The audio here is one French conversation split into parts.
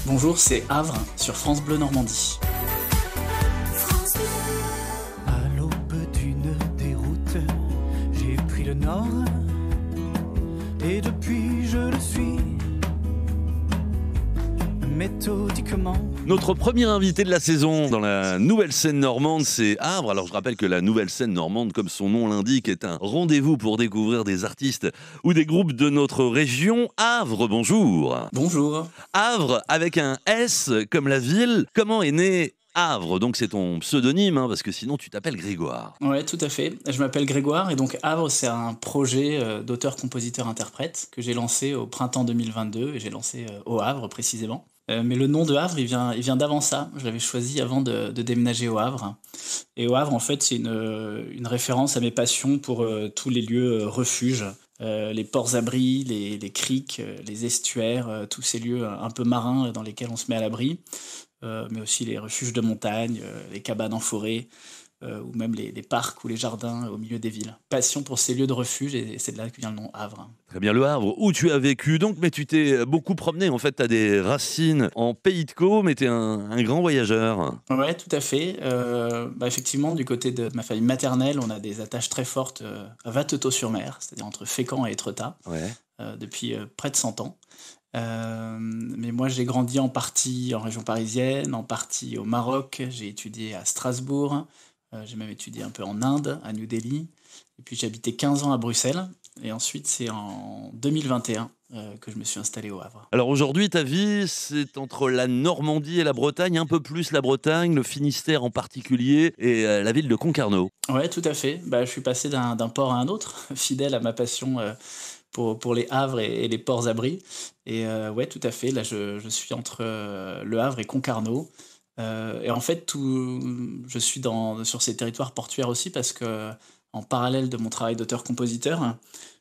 Bonjour, c'est Havre sur France Bleu Normandie. À l'aube d'une déroute, j'ai pris le nord et depuis je le suis méthodiquement. Notre premier invité de la saison dans la nouvelle scène normande, c'est Havre. Alors je rappelle que la nouvelle scène normande, comme son nom l'indique, est un rendez-vous pour découvrir des artistes ou des groupes de notre région. Havre, bonjour. Bonjour. Havre avec un S comme la ville. Comment est né Havre? Donc c'est ton pseudonyme, parce que sinon tu t'appelles Grégoire. Ouais, tout à fait. Je m'appelle Grégoire et donc Havre, c'est un projet d'auteur-compositeur-interprète que j'ai lancé au printemps 2022 et j'ai lancé au Havre précisément. Mais le nom de Havre, il vient d'avant ça. Je l'avais choisi avant de déménager au Havre. Et au Havre, en fait, c'est une référence à mes passions pour tous les lieux refuges. Les ports-abris, les criques, les estuaires, tous ces lieux un peu marins dans lesquels on se met à l'abri. Mais aussi les refuges de montagne, les cabanes en forêt, ou même les parcs ou les jardins au milieu des villes. Passion pour ces lieux de refuge, et c'est de là que vient le nom Havre. Très bien, le Havre, où tu as vécu donc, mais tu t'es beaucoup promené. En fait, tu as des racines en Pays de Caux, mais tu es un grand voyageur. Ouais, tout à fait. Effectivement, du côté de ma famille maternelle, on a des attaches très fortes à Vatetot-sur-Mer, c'est-à-dire entre Fécamp et Étretat, depuis près de 100 ans. Mais moi, j'ai grandi en partie en région parisienne, en partie au Maroc. J'ai étudié à Strasbourg. J'ai même étudié un peu en Inde, à New Delhi. Et puis, j'ai habité 15 ans à Bruxelles. Et ensuite, c'est en 2021 que je me suis installé au Havre. Alors aujourd'hui, ta vie, c'est entre la Normandie et la Bretagne, un peu plus la Bretagne, le Finistère en particulier, et la ville de Concarneau. Ouais, tout à fait. Je suis passé d'un port à un autre, fidèle à ma passion pour les Havres et les ports-abris. Et ouais, tout à fait. Là, je suis entre le Havre et Concarneau. Et en fait, je suis sur ces territoires portuaires aussi parce que, en parallèle de mon travail d'auteur-compositeur,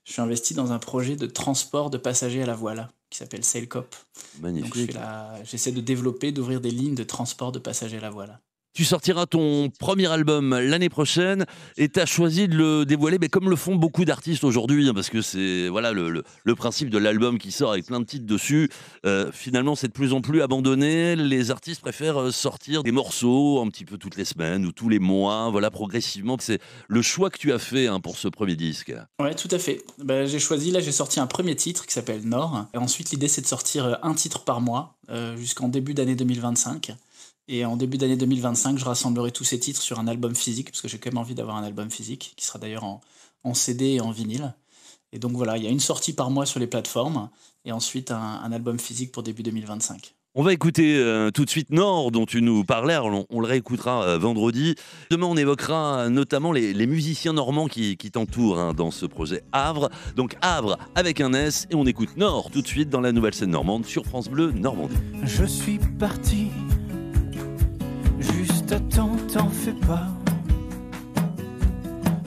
je suis investi dans un projet de transport de passagers à la voile qui s'appelle Sailcop. Magnifique. Donc j'essaie de développer, d'ouvrir des lignes de transport de passagers à la voile. Tu sortiras ton premier album l'année prochaine et tu as choisi de le dévoiler comme le font beaucoup d'artistes aujourd'hui, parce que c'est le principe de l'album qui sort avec plein de titres dessus. Finalement, c'est de plus en plus abandonné. Les artistes préfèrent sortir des morceaux un petit peu toutes les semaines ou tous les mois, progressivement. C'est le choix que tu as fait pour ce premier disque. Ouais, tout à fait. J'ai sorti un premier titre qui s'appelle Nord. Et ensuite, l'idée, c'est de sortir un titre par mois jusqu'en début d'année 2025. Et en début d'année 2025, je rassemblerai tous ces titres sur un album physique, parce que j'ai quand même envie d'avoir un album physique, qui sera d'ailleurs en CD et en vinyle. Et donc voilà, il y a une sortie par mois sur les plateformes, et ensuite un album physique pour début 2025. On va écouter tout de suite Nord, dont tu nous parlais. Alors, on le réécoutera vendredi. Demain, on évoquera notamment les musiciens normands qui t'entourent dans ce projet Havre. Donc Havre avec un S, et on écoute Nord tout de suite dans la nouvelle scène normande sur France Bleu Normandie. Je suis parti. Juste attends, t'en fais pas.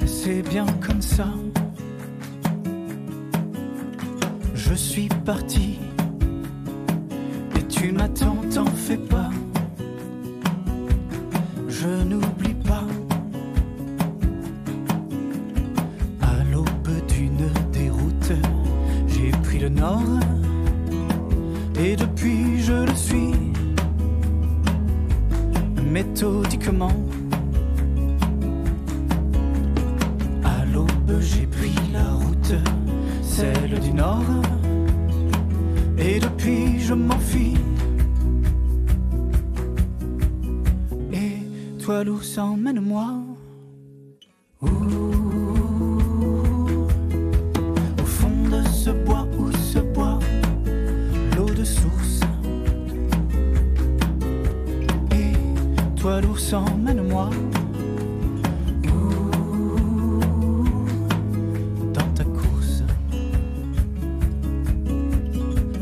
C'est bien comme ça. Je suis parti. Et tu m'attends, t'en fais pas. Je n'oublie pas. À l'aube d'une déroute, j'ai pris le nord. Et depuis je le suis méthodiquement. À l'aube, j'ai pris la route, celle du nord. Et depuis, je m'enfuis. Et toi, l'ours, emmène-moi. Au fond de ce bois où se boit l'eau de source. Toi, l'ours, emmène-moi dans ta course.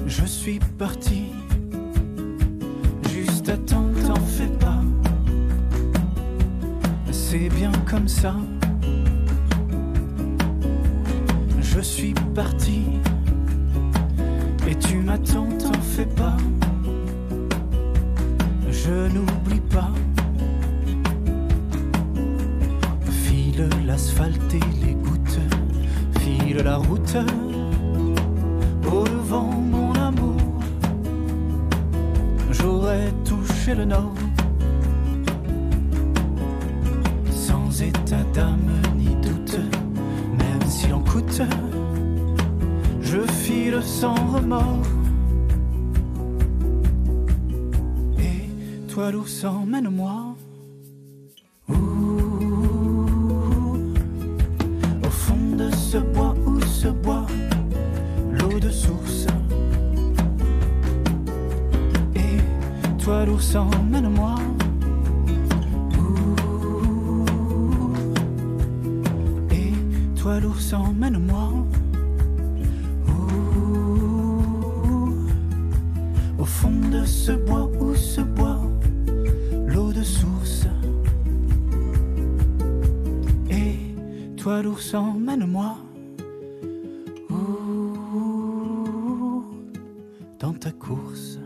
Je suis parti. Juste attends, t'en fais pas. C'est bien comme ça. Je suis parti. Et tu m'attends, t'en fais pas. Je n'oublie pas. File l'asphalte et les gouttes, file la route. Au vent, mon amour, pourrait toucher le nord. Sans état d'âme ni doute, même s'il en coûte, je file sans remords. Et toi l'ours emmène-moi. Au fond de ce bois où se boit l'eau de source. Et toi l'ours emmène-moi. Et toi l'ours emmène-moi. Au fond de ce bois où se boit l'eau de source. Et toi l'ours emmène-moi. Dans ta course.